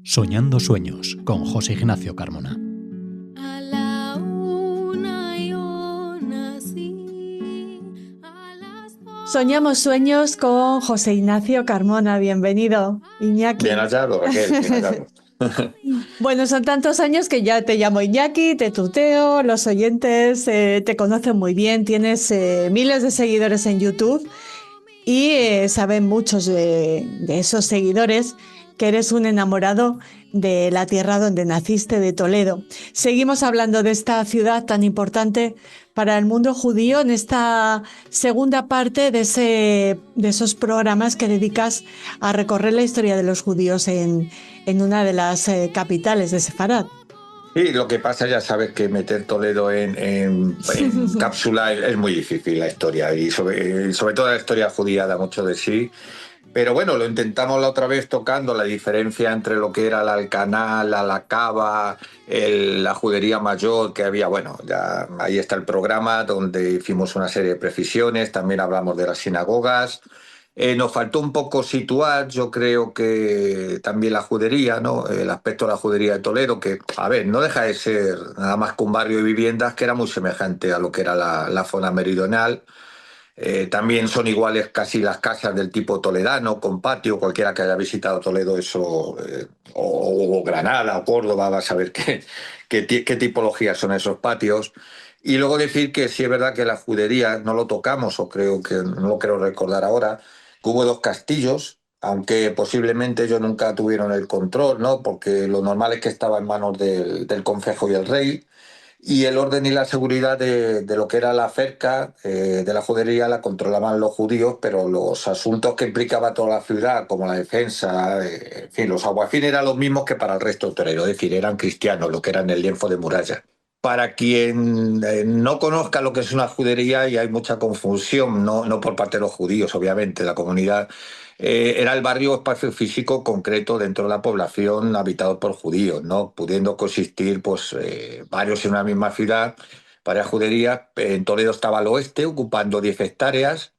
Soñando sueños con José Ignacio Carmona. Soñamos sueños con José Ignacio Carmona. Bienvenido, Iñaki. Bien hallado, Raquel, bien hallado. Bueno, son tantos años que ya te llamo Iñaki, te tuteo, los oyentes te conocen muy bien, tienes miles de seguidores en YouTube y saben muchos de esos seguidores que eres un enamorado de la tierra donde naciste, de Toledo. Seguimos hablando de esta ciudad tan importante para el mundo judío en esta segunda parte de esos programas que dedicas a recorrer la historia de los judíos en una de las capitales de Sefarad. Sí, lo que pasa, ya sabes que meter Toledo en cápsula es muy difícil la historia, y sobre todo la historia judía da mucho de sí. Pero bueno, lo intentamos la otra vez tocando la diferencia entre lo que era la Alcaná, la Alacaba, la Judería Mayor que había. Bueno, ya ahí está el programa donde hicimos una serie de precisiones, también hablamos de las sinagogas. Nos faltó un poco situar, yo creo que también la judería, ¿no? El aspecto de la judería de Toledo, que, a ver, no deja de ser nada más que un barrio de viviendas que era muy semejante a lo que era la zona meridional. También son iguales casi las casas del tipo toledano, con patio. Cualquiera que haya visitado Toledo, eso, o Granada o Córdoba, va a saber qué tipología son esos patios. Y luego decir que sí es verdad que la judería no lo tocamos, o creo que no lo quiero recordar ahora, que hubo dos castillos, aunque posiblemente ellos nunca tuvieron el control, ¿no? Porque lo normal es que estaba en manos del concejo y el rey. Y el orden y la seguridad de lo que era la cerca de la judería la controlaban los judíos, pero los asuntos que implicaba toda la ciudad, como la defensa, en fin, los alguaciles eran los mismos que para el resto del torero, es decir, eran cristianos, lo que eran el lienzo de muralla. Para quien no conozca lo que es una judería, y hay mucha confusión, no por parte de los judíos, obviamente, la comunidad, era el barrio o espacio físico concreto dentro de la población habitado por judíos, ¿no? Pudiendo coexistir pues, varios en una misma ciudad, varias juderías. En Toledo estaba al oeste, ocupando 10 hectáreas,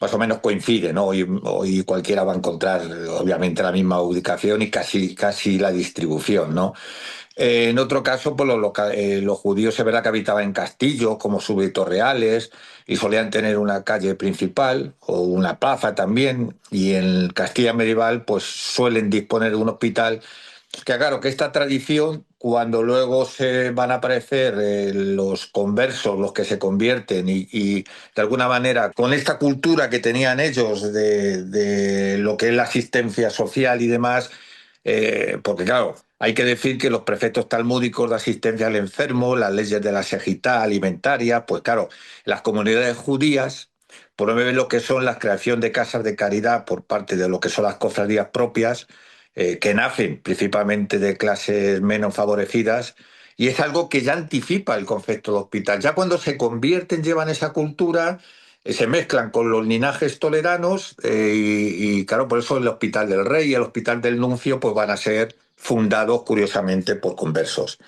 más o menos coincide, ¿no? Hoy cualquiera va a encontrar, obviamente, la misma ubicación y casi la distribución, ¿no? En otro caso, pues los judíos es verdad que habitaban en castillos como súbditos reales y solían tener una calle principal o una plaza también. Y en Castilla medieval, pues suelen disponer de un hospital. Que claro, que esta tradición, cuando luego se van a aparecer los conversos, los que se convierten y de alguna manera con esta cultura que tenían ellos de lo que es la asistencia social y demás, porque claro, hay que decir que los preceptos talmúdicos de asistencia al enfermo, las leyes de la segitá alimentaria, pues claro, las comunidades judías promueven lo que son la creación de casas de caridad por parte de lo que son las cofradías propias, que nacen principalmente de clases menos favorecidas, y es algo que ya anticipa el concepto de hospital. Ya cuando se convierten, llevan esa cultura, se mezclan con los linajes toleranos, y claro, por eso el Hospital del Rey y el Hospital del Nuncio pues van a ser fundados curiosamente por conversos.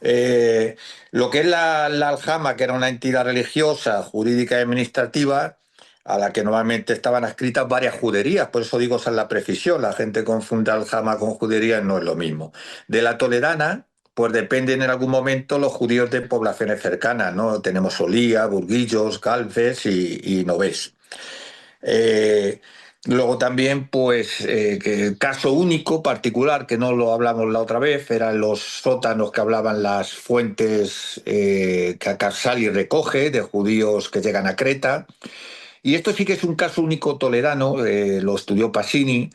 Eh, lo que es la Aljama, que era una entidad religiosa, jurídica y administrativa, a la que normalmente estaban adscritas varias juderías, por eso digo, esa es la precisión, la gente confunde Aljama con judería, no es lo mismo. De la toledana, pues dependen en algún momento los judíos de poblaciones cercanas, ¿no? Tenemos Olía, Burguillos, Galvez y Novés. Eh, Luego también, pues, que caso único, particular, que no lo hablamos la otra vez, eran los sótanos que hablaban las fuentes que Carsali recoge de judíos que llegan a Creta. Y esto sí que es un caso único toledano, lo estudió Pasini,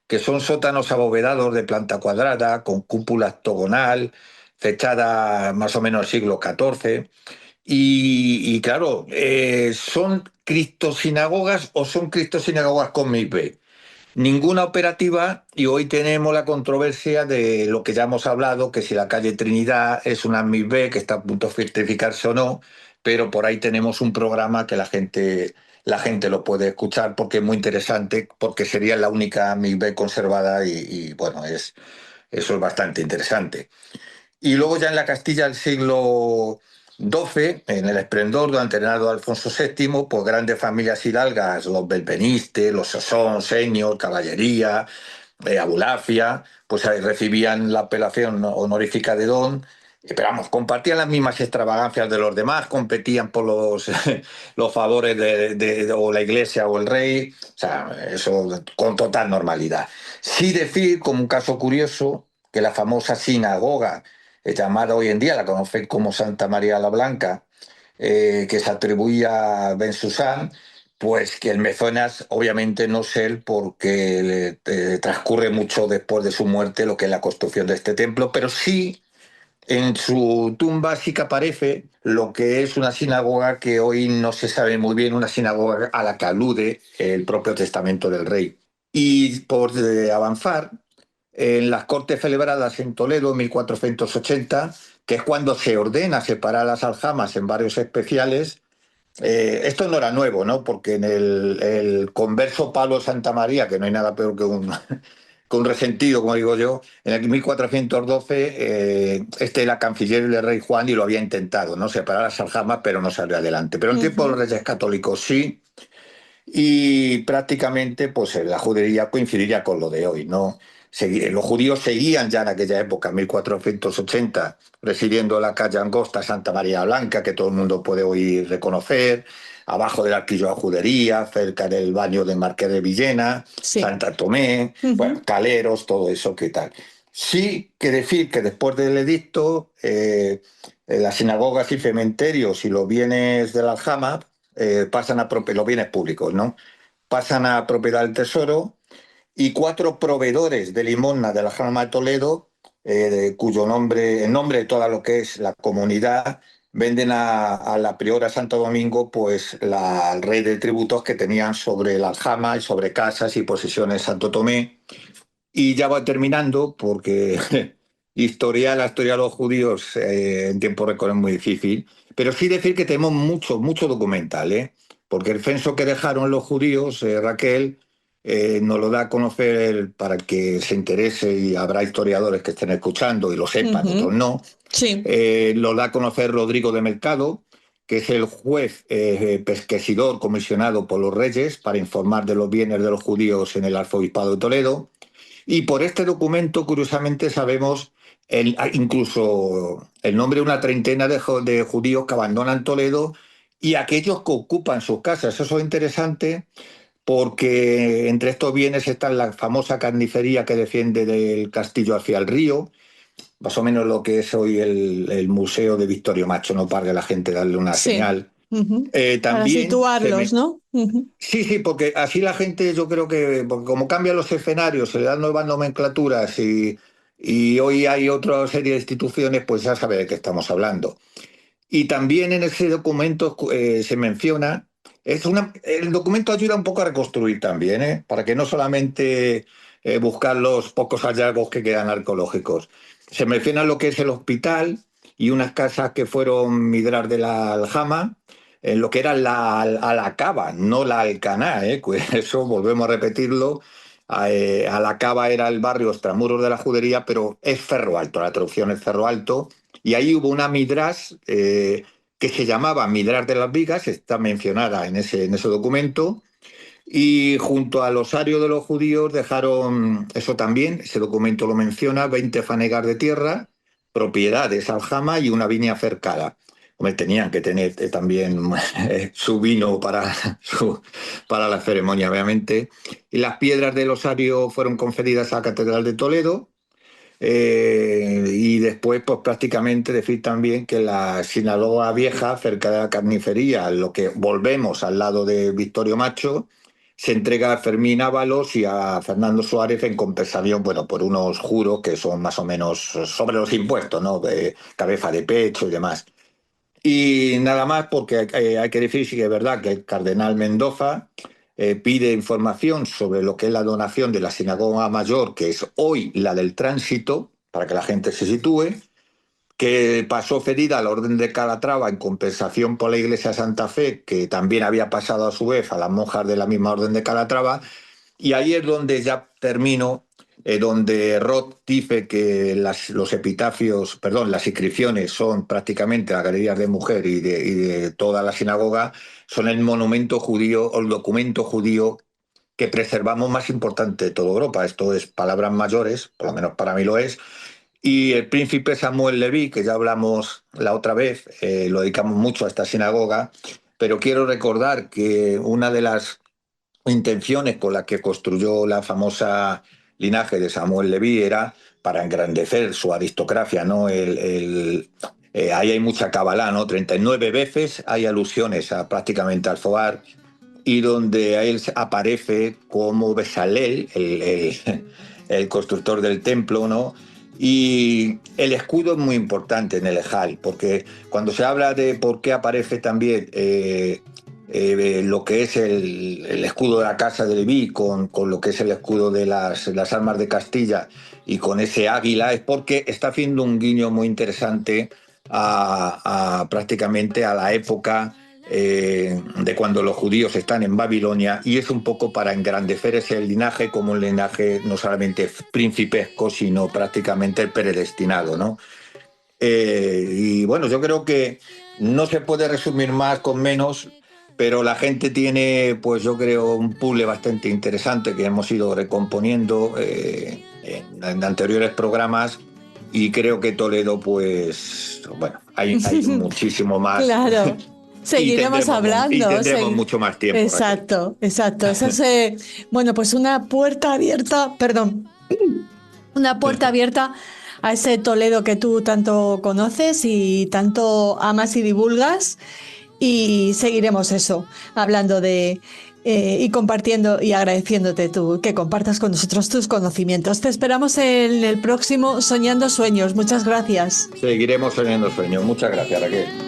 que son sótanos abovedados de planta cuadrada, con cúpula octogonal, fechada más o menos siglo XIV. Y claro, ¿son cristosinagogas o son cristosinagogas con MIP? Ninguna operativa, y hoy tenemos la controversia de lo que ya hemos hablado, que si la calle Trinidad es una MIP que está a punto de certificarse o no, pero por ahí tenemos un programa que la gente lo puede escuchar porque es muy interesante, porque sería la única MIP conservada y bueno, eso es bastante interesante. Y luego ya en la Castilla del siglo XII, en el esplendor durante el reinado de Alfonso VII, pues grandes familias hidalgas, los Belveniste, los Sosón, Señor, Caballería, Abulafia, pues recibían la apelación honorífica de don, pero vamos, compartían las mismas extravagancias de los demás, competían por los favores o la iglesia o el rey, o sea, eso con total normalidad. Sí decir, como un caso curioso, que la famosa sinagoga, llamada hoy en día, la conocen como Santa María la Blanca, que se atribuía a Ben Susán, pues que el mecenas obviamente no es él porque transcurre mucho después de su muerte lo que es la construcción de este templo, pero sí en su tumba sí que aparece lo que es una sinagoga que hoy no se sabe muy bien, una sinagoga a la que alude el propio testamento del rey. Y por avanzar, en las cortes celebradas en Toledo en 1480, que es cuando se ordena separar las aljamas en barrios especiales, esto no era nuevo, ¿no? Porque en el converso Pablo Santa María, que no hay nada peor que que un resentido, como digo yo, en el 1412, este era canciller del rey Juan y lo había intentado, ¿no? Separar las aljamas, pero no salió adelante. Pero en tiempo de los reyes católicos sí, y prácticamente pues la judería coincidiría con lo de hoy, ¿no? Los judíos seguían ya en aquella época, en 1480, residiendo en la calle angosta Santa María Blanca, que todo el mundo puede hoy reconocer, abajo del Arquillo de la Judería, cerca del baño de Marqués de Villena, Sí. Santa Tomé, bueno, Caleros, todo eso, ¿qué tal? Sí que decir que después del edicto, las sinagogas y cementerios y los bienes de la aljama pasan a los bienes públicos, ¿no? Pasan a propiedad del Tesoro y 4 proveedores de limosna de la Aljama de Toledo, cuyo nombre, en nombre de toda lo que es la comunidad, venden a la priora Santo Domingo pues el rey de tributos que tenían sobre la Aljama y sobre casas y posesiones Santo Tomé. Y ya voy terminando porque la historia de los judíos en tiempo récord es muy difícil, pero sí decir que tenemos mucho, mucho documental, ¿eh? Porque el censo que dejaron los judíos, Raquel, nos lo da a conocer para el que se interese y habrá historiadores que estén escuchando y lo sepan, otros Ujú. no. Sí. Lo da a conocer Rodrigo de Mercado, que es el juez pesquesidor comisionado por los reyes para informar de los bienes de los judíos en el arzobispado de Toledo. Y por este documento, curiosamente, sabemos incluso el nombre de una treintena de judíos que abandonan Toledo y aquellos que ocupan sus casas. Eso es interesante porque entre estos bienes está la famosa carnicería que defiende del castillo hacia el río, más o menos lo que es hoy el Museo de Victorio Macho, no para que la gente darle una Sí. señal. Ujú. Para También situarlos, ¿no? Ujú. Sí, sí, porque así la gente, yo creo que, porque como cambian los escenarios, se le dan nuevas nomenclaturas y hoy hay otra serie de instituciones, pues ya sabe de qué estamos hablando. Y también en ese documento se menciona, el documento ayuda un poco a reconstruir también, ¿eh? Para que no solamente buscar los pocos hallazgos que quedan arqueológicos. Se menciona lo que es el hospital y unas casas que fueron Midrar de la Aljama, en lo que era la Alacaba, no la Alcaná, ¿eh? Pues eso volvemos a repetirlo. Alacaba era el barrio extramuros de la judería, pero es Cerro Alto, la traducción es Cerro Alto, y ahí hubo una midras que se llamaba Midras de las Vigas, está mencionada en ese documento, y junto al osario de los judíos dejaron, eso también, ese documento lo menciona, 20 fanegas de tierra, propiedades aljama y una viña cercada. Hombre, tenían que tener también su vino para la ceremonia, obviamente. Y las piedras del osario fueron concedidas a la Catedral de Toledo. Y después, pues prácticamente decir también que la sinagoga vieja, cerca de la carnicería, lo que volvemos al lado de Victorio Macho, se entrega a Fermín Ábalos y a Fernando Suárez en compensación, bueno, por unos juros que son más o menos sobre los impuestos, ¿no? De cabeza de pecho y demás. Y nada más, porque hay que decir, sí que es verdad que el cardenal Mendoza pide información sobre lo que es la donación de la sinagoga mayor, que es hoy la del Tránsito, para que la gente se sitúe, que pasó cedida a la Orden de Calatrava en compensación por la Iglesia de Santa Fe, que también había pasado a su vez a las monjas de la misma Orden de Calatrava, y ahí es donde ya termino, donde Roth dice que los epitafios, perdón, las inscripciones son prácticamente las galerías de mujer y de toda la sinagoga, son el monumento judío o el documento judío que preservamos más importante de toda Europa. Esto es palabras mayores, por lo menos para mí lo es. Y el príncipe Samuel Leví, que ya hablamos la otra vez, lo dedicamos mucho a esta sinagoga, pero quiero recordar que una de las intenciones con las que construyó la famosa linaje de Samuel Leví era para engrandecer su aristocracia, ¿no? Ahí hay mucha cabalá, ¿no? 39 veces hay alusiones a prácticamente al Zohar, y donde él aparece como Besalel, el constructor del templo, ¿no? Y el escudo es muy importante en el Ejal, porque cuando se habla de por qué aparece también lo que es el escudo de la casa de Leví con lo que es el escudo de las armas de Castilla y con ese águila, es porque está haciendo un guiño muy interesante prácticamente a la época de cuando los judíos están en Babilonia, y es un poco para engrandecer ese linaje como un linaje no solamente principesco, sino prácticamente el predestinado, ¿no? Y bueno, yo creo que no se puede resumir más con menos, pero la gente tiene, pues yo creo, un puzzle bastante interesante que hemos ido recomponiendo en anteriores programas, y creo que Toledo, pues, bueno, hay muchísimo más. Claro. Seguiremos hablando. Y tendremos mucho más tiempo. Exacto, Raquel. Exacto. Esa es, bueno, pues una puerta abierta, perdón, una puerta abierta a ese Toledo que tú tanto conoces y tanto amas y divulgas. Y seguiremos eso, hablando de y compartiendo y agradeciéndote tú que compartas con nosotros tus conocimientos. Te esperamos en el próximo Soñando Sueños. Muchas gracias. Seguiremos soñando sueños. Muchas gracias, Raquel.